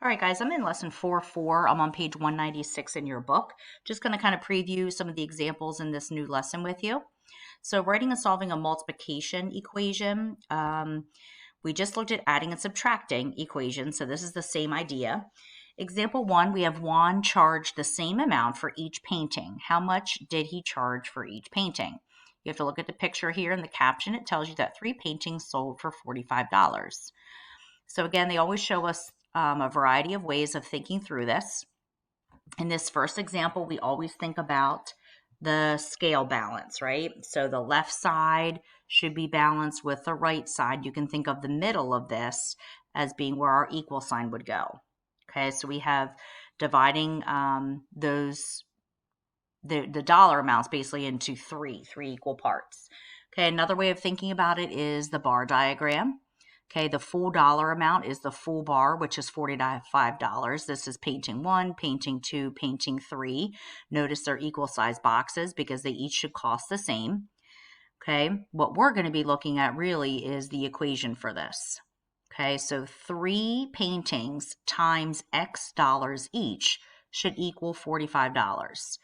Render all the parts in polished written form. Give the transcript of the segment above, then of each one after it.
All right, guys, I'm in lesson 4.4. I'm on page 196 in your book. Just going to kind of preview some of the examples in this new lesson with you. So writing and solving a multiplication equation. We just looked at adding and subtracting equations, so this is the same idea. Example 1, we have Juan charged the same amount for each painting. How much did he charge for each painting? You have to look at the picture here in the caption. It tells you that 3 paintings sold for $45. So again, they always show us a variety of ways of thinking through this. In this first example, we always think about the scale balance, right? So the left side should be balanced with the right side. You can think of the middle of this as being where our equal sign would go. Okay, so we have dividing the dollar amounts basically into three equal parts. Okay, another way of thinking about it is the bar diagram. Okay, the full dollar amount is the full bar, which is $45. This is painting 1, painting 2, painting 3. Notice they're equal size boxes because they each should cost the same. Okay, what we're going to be looking at really is the equation for this. Okay, so 3 paintings times X dollars each should equal $45.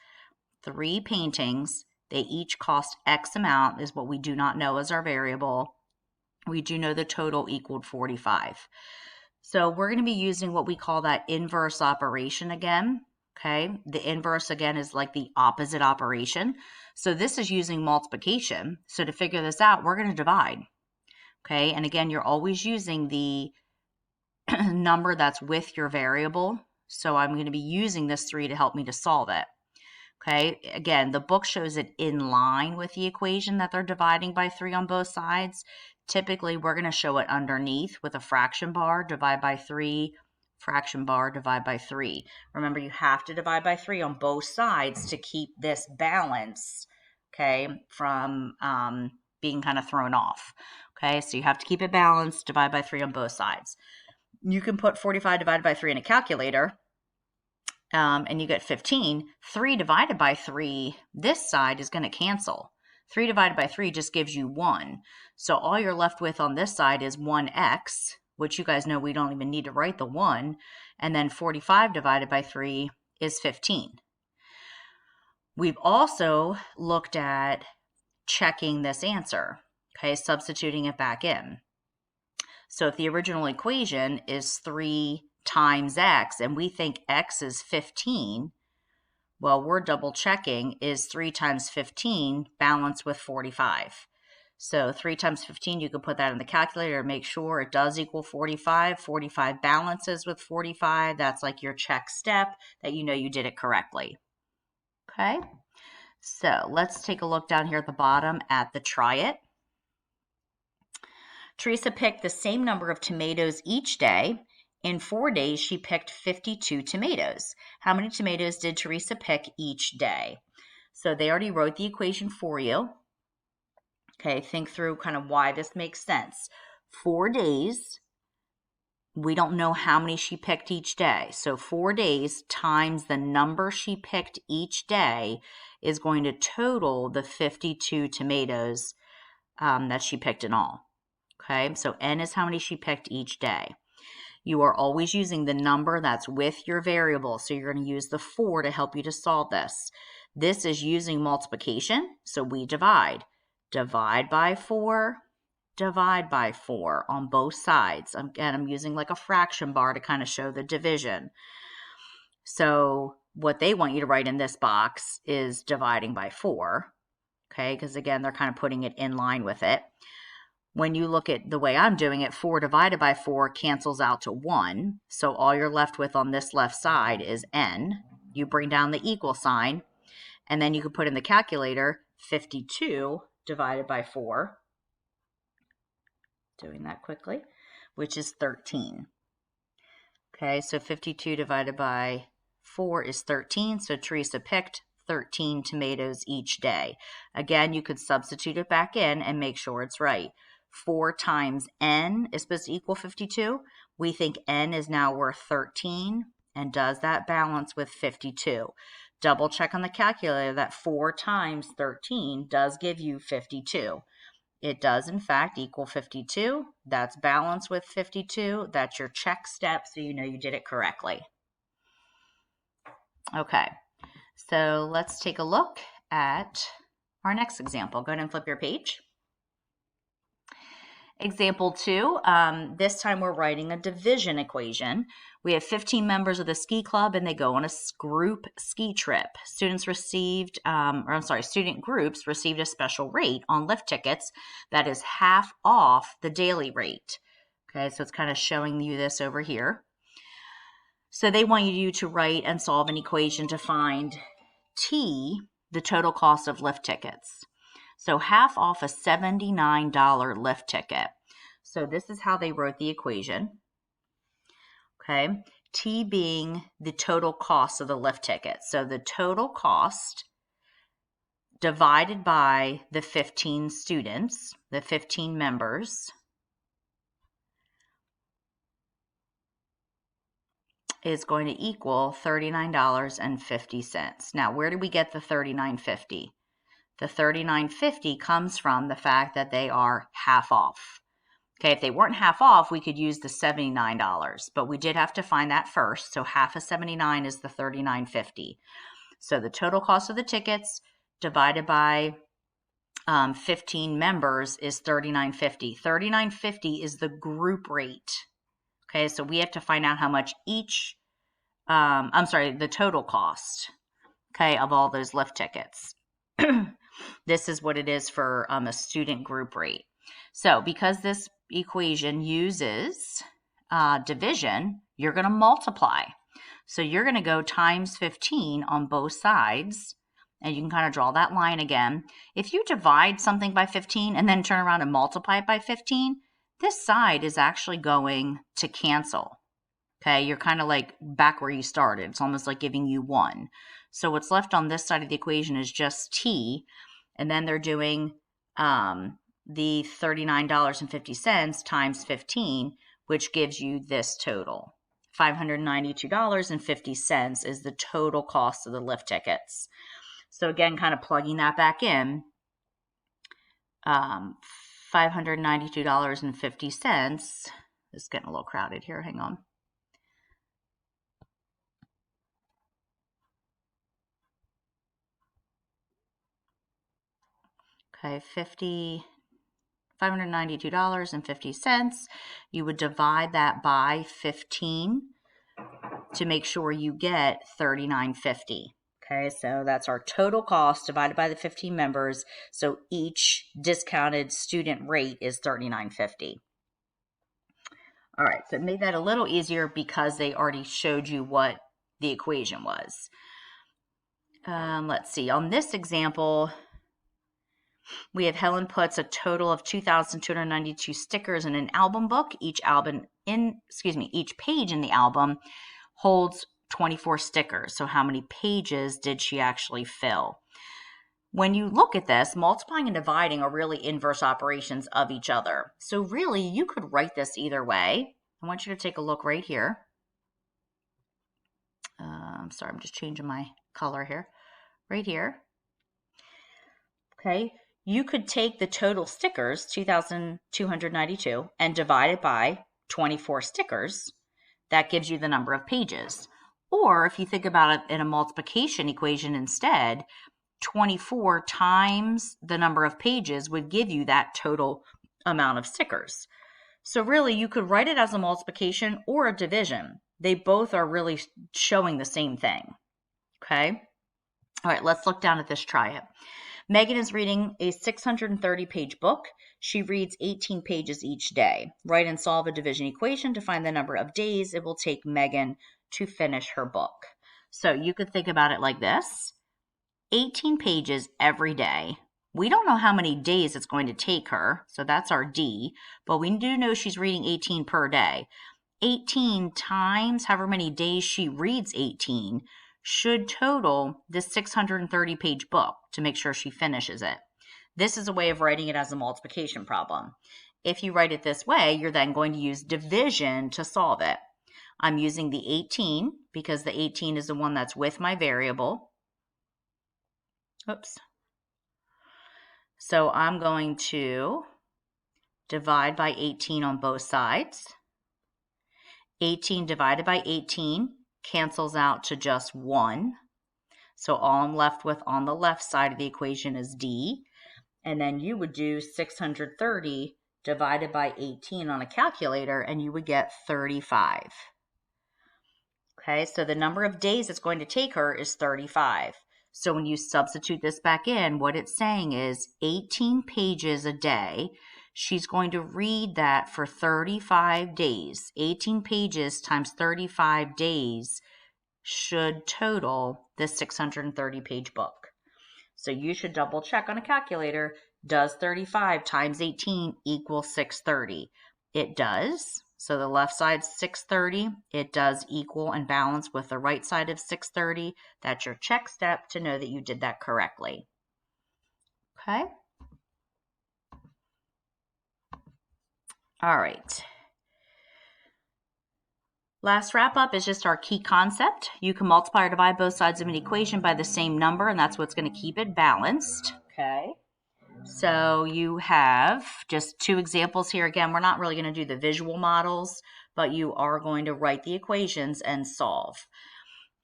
3 paintings, they each cost X amount is what we do not know as our variable. We do know the total equaled 45. So we're going to be using what we call that inverse operation again. Okay, the inverse again is like the opposite operation. So this is using multiplication. So to figure this out, we're going to divide. Okay, and again, you're always using the number that's with your variable. So I'm going to be using this 3 to help me to solve it. Okay, again, the book shows it in line with the equation that they're dividing by 3 on both sides. Typically, we're going to show it underneath with a fraction bar, divide by 3, fraction bar, divide by 3. Remember, you have to divide by 3 on both sides to keep this balance, okay, from being kind of thrown off. Okay, so you have to keep it balanced, divide by 3 on both sides. You can put 45 divided by 3 in a calculator, and you get 15. 3 divided by 3, this side is going to cancel. 3 divided by 3 just gives you 1. So all you're left with on this side is 1x, which you guys know we don't even need to write the 1. And then 45 divided by 3 is 15. We've also looked at checking this answer, okay, substituting it back in. So if the original equation is 3 times x, and we think x is 15, well, we're double checking, is 3 times 15 balanced with 45. So 3 times 15, you can put that in the calculator and make sure it does equal 45. 45 balances with 45. That's like your check step that you know you did it correctly. Okay, so let's take a look down here at the bottom at the try it. Teresa picked the same number of tomatoes each day. In 4 days, she picked 52 tomatoes. How many tomatoes did Teresa pick each day? So they already wrote the equation for you. Okay, think through kind of why this makes sense. 4 days, we don't know how many she picked each day. So 4 days times the number she picked each day is going to total the 52 tomatoes that she picked in all. Okay, so n is how many she picked each day. You are always using the number that's with your variable. So you're going to use the 4 to help you to solve this. This is using multiplication. So we divide. Divide by 4, divide by 4 on both sides. Again, I'm using like a fraction bar to kind of show the division. So what they want you to write in this box is dividing by 4. Okay, because again, they're kind of putting it in line with it. When you look at the way I'm doing it, 4 divided by 4 cancels out to 1. So all you're left with on this left side is n. You bring down the equal sign, and then you can put in the calculator 52 divided by 4. Doing that quickly, which is 13. Okay, so 52 divided by 4 is 13. So Teresa picked 13 tomatoes each day. Again, you could substitute it back in and make sure it's right. 4 times n is supposed to equal 52. We think n is now worth 13, and does that balance with 52? Double check on the calculator that 4 times 13 does give you 52. It does, in fact, equal 52. That's balanced with 52. That's your check step, so you know you did it correctly. Okay, so let's take a look at our next example. Go ahead and flip your page. Example 2, this time we're writing a division equation. We have 15 members of the ski club and they go on a group ski trip. Student groups received a special rate on lift tickets that is half off the daily rate. Okay, so it's kind of showing you this over here. So they want you to write and solve an equation to find T, the total cost of lift tickets. So half off a $79 lift ticket. So this is how they wrote the equation. Okay, T being the total cost of the lift ticket. So the total cost divided by the 15 students, the 15 members, is going to equal $39.50. Now, where do we get the $39.50? The $39.50 comes from the fact that they are half off. Okay, if they weren't half off, we could use the $79, but we did have to find that first. So half of 79 is the $39.50. So the total cost of the tickets divided by 15 members is $39.50. $39.50 is the group rate. Okay, so we have to find out how much each, the total cost, okay, of all those lift tickets. This is what it is for a student group rate. So because this equation uses division, you're going to multiply. So you're going to go times 15 on both sides, and you can kind of draw that line again. If you divide something by 15 and then turn around and multiply it by 15, this side is actually going to cancel. Okay, you're kind of like back where you started. It's almost like giving you 1. So what's left on this side of the equation is just T, and then they're doing the $39.50 times 15, which gives you this total. $592.50 is the total cost of the lift tickets. So again, kind of plugging that back in, $592.50. It's getting a little crowded here. Hang on. Okay, $592.50. You would divide that by 15 to make sure you get $39.50. Okay, so that's our total cost divided by the 15 members. So each discounted student rate is $39.50. All right, so it made that a little easier because they already showed you what the equation was. Let's see, on this example, we have Helen puts a total of 2,292 stickers in an album book. Each page in the album holds 24 stickers. So how many pages did she actually fill? When you look at this, multiplying and dividing are really inverse operations of each other. So really, you could write this either way. I want you to take a look right here. Sorry, I'm just changing my color here. Right here. Okay, you could take the total stickers, 2,292, and divide it by 24 stickers. That gives you the number of pages. Or if you think about it in a multiplication equation instead, 24 times the number of pages would give you that total amount of stickers. So really, you could write it as a multiplication or a division. They both are really showing the same thing. Okay? All right, let's look down at this. Try it. Megan is reading a 630-page book. She reads 18 pages each day. Write and solve a division equation to find the number of days it will take Megan to finish her book. So you could think about it like this. 18 pages every day. We don't know how many days it's going to take her, so that's our D, but we do know she's reading 18 per day. 18 times however many days she reads 18 should total this 630-page book to make sure she finishes it. This is a way of writing it as a multiplication problem. If you write it this way, you're then going to use division to solve it. I'm using the 18 because the 18 is the one that's with my variable. Oops. So I'm going to divide by 18 on both sides. 18 divided by 18 cancels out to just 1. So all I'm left with on the left side of the equation is D. And then you would do 630 divided by 18 on a calculator, and you would get 35. Okay, so the number of days it's going to take her is 35. So when you substitute this back in, what it's saying is 18 pages a day. She's going to read that for 35 days. 18 pages times 35 days should total this 630-page book. So you should double check on a calculator. Does 35 times 18 equal 630? It does. So the left side's 630. It does equal and balance with the right side of 630. That's your check step to know that you did that correctly. Okay. All right. Last wrap up is just our key concept. You can multiply or divide both sides of an equation by the same number, and that's what's going to keep it balanced. Okay. So you have just 2 examples here. Again, we're not really going to do the visual models, but you are going to write the equations and solve.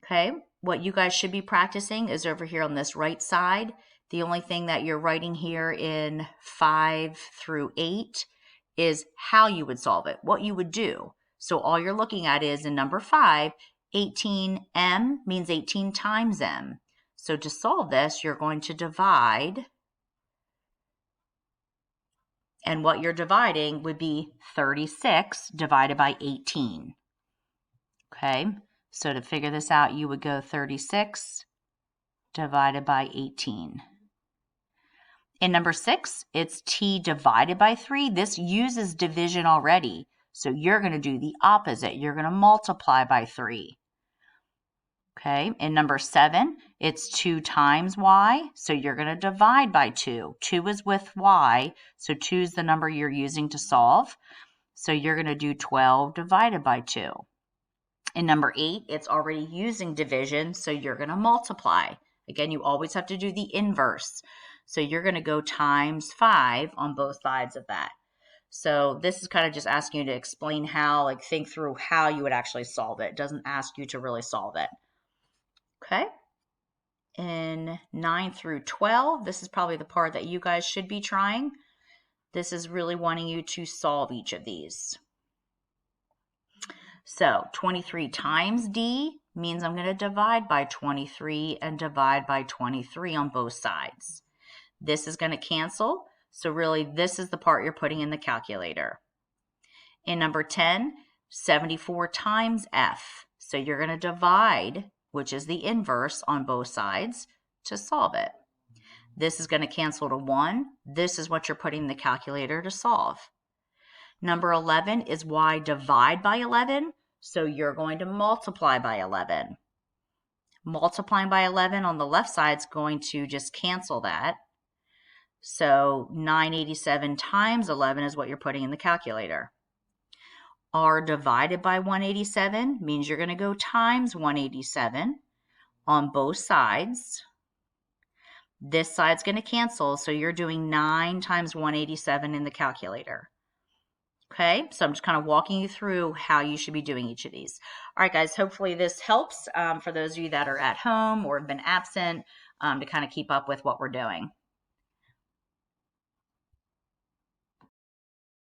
Okay. What you guys should be practicing is over here on this right side. The only thing that you're writing here in 5 through 8 is how you would solve it, what you would do. So all you're looking at is in number 5, 18m means 18 times m. So to solve this, you're going to divide, and what you're dividing would be 36 divided by 18. Okay, so to figure this out, you would go 36 divided by 18. In number 6, it's t divided by 3. This uses division already. So you're going to do the opposite. You're going to multiply by 3. Okay, in number 7, it's 2 times y. So you're going to divide by 2. 2 is with y, so 2 is the number you're using to solve. So you're going to do 12 divided by 2. In number 8, it's already using division, so you're going to multiply. Again, you always have to do the inverse. So you're going to go times 5 on both sides of that. So this is kind of just asking you to explain how, like think through how you would actually solve it. It doesn't ask you to really solve it. Okay. In 9 through 12, this is probably the part that you guys should be trying. This is really wanting you to solve each of these. So 23 times D means I'm going to divide by 23 and divide by 23 on both sides. This is going to cancel. So really, this is the part you're putting in the calculator. In number 10, 74 times F. So you're going to divide, which is the inverse, on both sides to solve it. This is going to cancel to 1. This is what you're putting in the calculator to solve. Number 11 is y divide by 11. So you're going to multiply by 11. Multiplying by 11 on the left side is going to just cancel that. So 987 times 11 is what you're putting in the calculator. R divided by 187 means you're going to go times 187 on both sides. This side's going to cancel, so you're doing 9 times 187 in the calculator. Okay, so I'm just kind of walking you through how you should be doing each of these. All right, guys, hopefully this helps for those of you that are at home or have been absent to kind of keep up with what we're doing.